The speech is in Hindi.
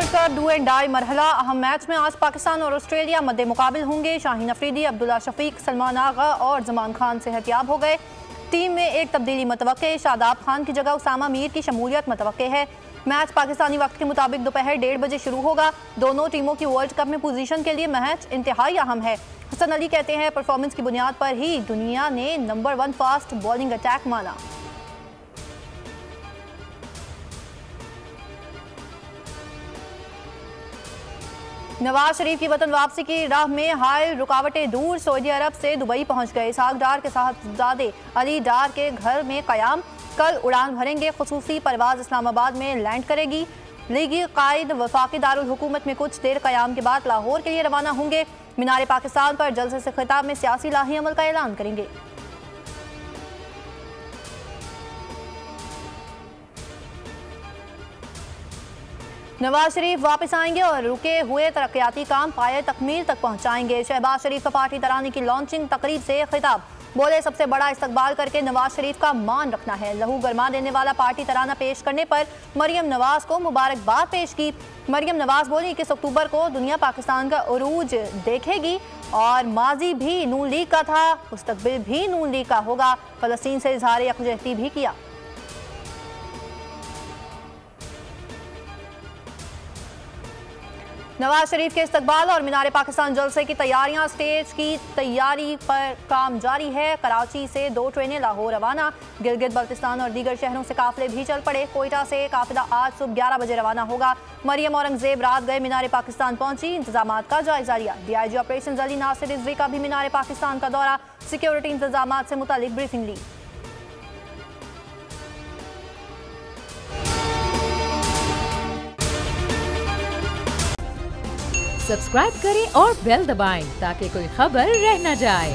World cup do and die मरहला अहम मैच में आज पाकिस्तान और ऑस्ट्रेलिया मद्दे मुकाबिल होंगे। शाहीन अफरीदी, अब्दुल्ला शफीक, सलमान आगा और जमान खान सेहतियाब हो गए। टीम में एक तब्दीली मतवक्के, शादाब खान की जगह उसामा मीर की शमूलियत मतवक्के है। मैच पाकिस्तानी वक्त के मुताबिक दोपहर 1:30 बजे शुरू होगा। दोनों टीमों की वर्ल्ड कप में पोजीशन के लिए मैच इंतहाई अहम है। हसन अली कहते हैं, परफॉर्मेंस की बुनियाद पर ही दुनिया ने नंबर 1 फास्ट बॉलिंग अटैक माना। नवाज शरीफ की वतन वापसी की राह में हाल रुकावटें दूर। सऊदी अरब से दुबई पहुंच गए। इसहाक डार के साहबजादे अली डार के घर में कयाम। कल उड़ान भरेंगे। खुसूसी परवाज इस्लामाबाद में लैंड करेगी। लीगी कायद वफाकी दारुल हुकूमत में कुछ देर कयाम के बाद लाहौर के लिए रवाना होंगे। मीनार पाकिस्तान पर जलसे से खिताब में सियासी लाही अमल का ऐलान करेंगे। नवाज शरीफ वापस आएंगे और रुके हुए तरक्याती काम पाए तकमील तक पहुंचाएंगे। शहबाज शरीफ का पार्टी तरानी की लॉन्चिंग तकरीब से खिताब। बोले, सबसे बड़ा इस्तकबाल करके नवाज शरीफ का मान रखना है। लहू गरमा देने वाला पार्टी तराना पेश करने पर मरियम नवाज को मुबारकबाद पेश की। मरियम नवाज बोली, 21 अक्टूबर को दुनिया पाकिस्तान का उरूज देखेगी और माजी भी नून लीग का था, मुस्तकबिल भी नून लीग का होगा। फलस्तीन से इजहार यकजहती भी किया। नवाज शरीफ के इस्तकबाल और मीनार पाकिस्तान जलसे की तैयारियां। स्टेज की तैयारी पर काम जारी है। कराची से 2 ट्रेनें लाहौर रवाना। गिलगित बल्तिस्तान और दीगर शहरों से काफिले भी चल पड़े। कोयटा से काफिला आज सुबह 11 बजे रवाना होगा। मरियम औरंगजेब रात गए मीनार पाकिस्तान पहुंची। इंतजामात का जायजा लिया। DIG ऑपरेशन अली नासिर रिजवी का भी मीनार पाकिस्तान का दौरा। सिक्योरिटी इंतजामात से मुतालिक ब्रीफिंग ली। सब्सक्राइब करें और बेल दबाएं ताकि कोई खबर रह न जाए।